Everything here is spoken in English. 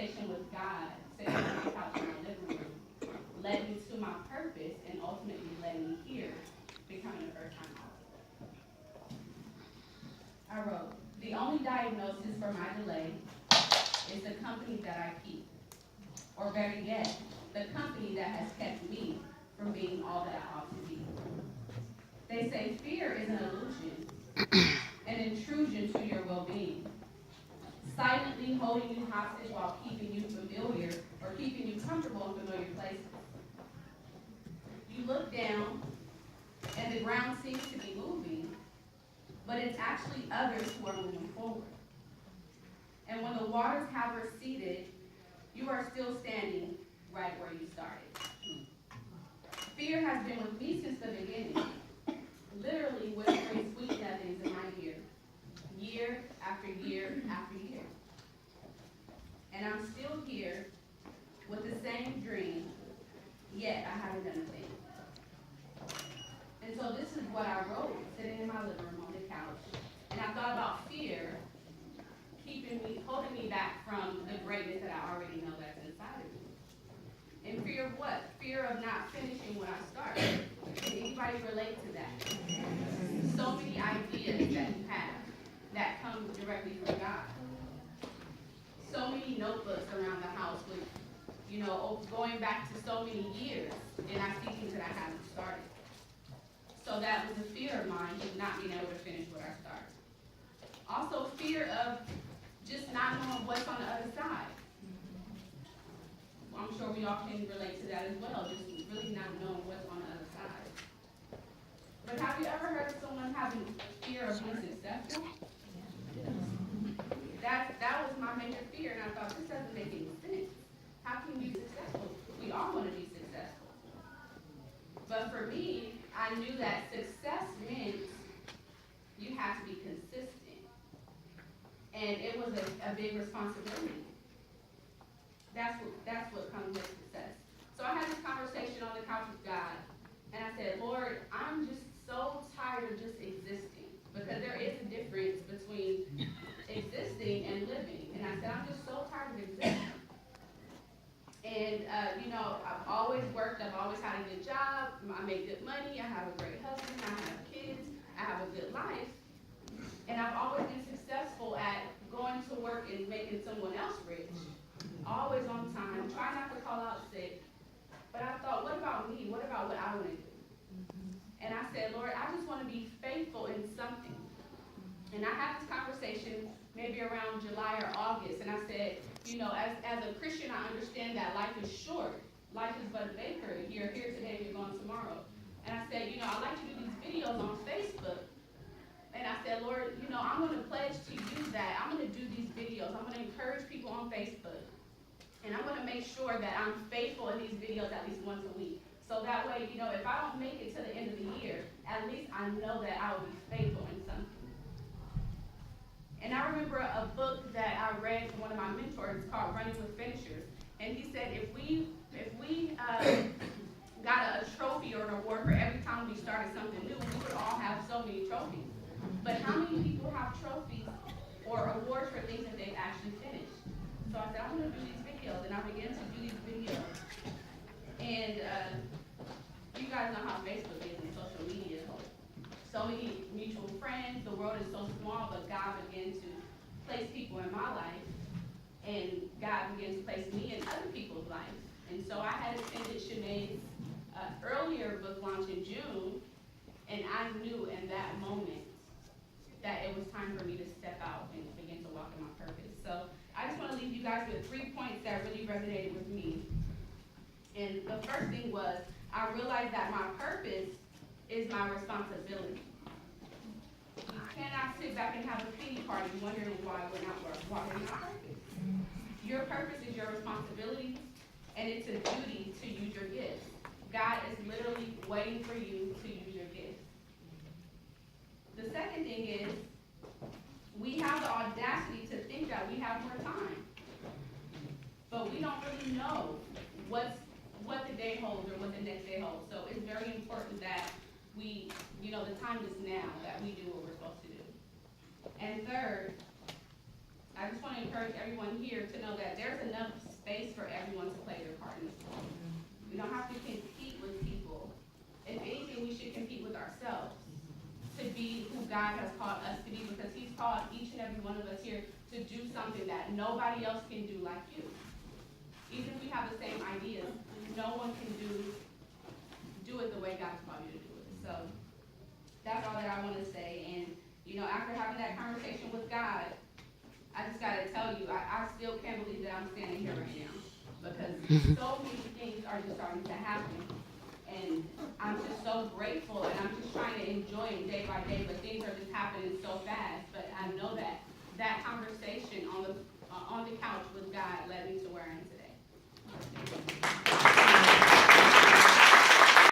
conversation with God, sitting on my couch in my living room, led me to my purpose and ultimately led me here, becoming a first-time author. I wrote, the only diagnosis for my delay is the company that I keep, or better yet, the company that has kept me from being all that I ought to be. They say fear is an illusion, an intrusion to your well-being, silently holding you hostage while keeping you familiar or keeping you comfortable in familiar places. You look down, and the ground seems to be moving, but it's actually others who are moving forward. And when the waters have receded, you are still standing right where you started. Fear has been with me since the beginning, literally whispering sweet nothings in my ear, year after year after year. And I'm still here with the same dream, yet I haven't done a thing. And so this is what I wrote, sitting in my living room on the couch. And I thought about fear holding me back from the greatness that I already know that's inside of me. And fear of what? Fear of not finishing what I started. Can anybody relate to that? So many ideas that you have that come directly from God. So many notebooks around the house with, going back to so many years, and I see things that I haven't started. So that was a fear of mine, of not being able to finish what I started. Also, fear of just not knowing what's on the other side. I'm sure we all can relate to that as well, just really not knowing what's on the other side. But have you ever heard of someone having fear of being successful? That was my major fear, and I thought, this doesn't make any sense. How can you be successful? We all want to be successful. But for me, I knew that success meant you have to be consistent. And it was a big responsibility. That's what comes with success. So I had this conversation on the couch with God, and I said, Lord, I'm just so tired of just existing, because there is a difference between existing and living. And I said, I'm just so tired of existing. And, I've always worked, I've always had a good job, I make good money, I have a great husband, I have kids, I have a good life. And I've always been successful at going to work and making someone else rich. Always on time, try not to call out sick. But I thought, what about me? What about what I want to do? And I said, Lord, I just want to be faithful in something. And I had this conversation maybe around July or August, and I said, as a Christian, I understand that life is short. Life is but a bakery. You're here today, you're gone tomorrow. And I said, I like to do these videos on Facebook. And I said, Lord, I'm going to pledge to you that I'm going to do these videos. I'm going to encourage people on Facebook. And I'm going to make sure that I'm faithful in these videos at least once a week. So that way, if I don't make it to the end of the year, at least I know that I will be faithful in something. And I remember a book that I read from one of my mentors called Running with Finishers. And he said, if we got a trophy or an award for every time we started something new, we would all have so many trophies. But how many people have trophies or awards for things that they've actually finished? So I said, I'm going to do these videos, and I began to do these videos. And you guys know how Facebook is and social media. So many mutual friends, the world is so small, but God began to place people in my life, and God began to place me in other people's lives. And so I had attended Shanae's earlier book launch in June, and I knew in that moment that it was time for me to step out and begin to walk in my purpose. So I just want to leave you guys with 3 points that really resonated with me. And the first thing was, I realized that my purpose is my responsibility. You cannot sit back and have a pity party wondering why we're not walking in our purpose. Your purpose is your responsibility, and it's a duty to use your gifts. God is literally waiting for you to use your gifts. The second thing is, we have the audacity to think that we have more time. But we don't really know what the day holds or what the next day holds. So it's very important that we, the time is now that we do what we're supposed to do. And third, I just want to encourage encourage everyone here to know that there's enough space for everyone to play their part in this world. We don't have to compete with people. If anything, we should compete with ourselves to be who God has called us to be, because he's called each and every one of us here to do something that nobody else can do like you. Even if we have the same ideas, no one can do it the way God's called you to do it. So that's all that I want to say. And, after having that conversation with God, I just got to tell you, I still can't believe that I'm standing here right now, because so many things are just starting to happen. And I'm just so grateful, and I'm just trying to enjoy it day by day, but things are just happening so fast. But I know that conversation on the couch with God led me to where I am today.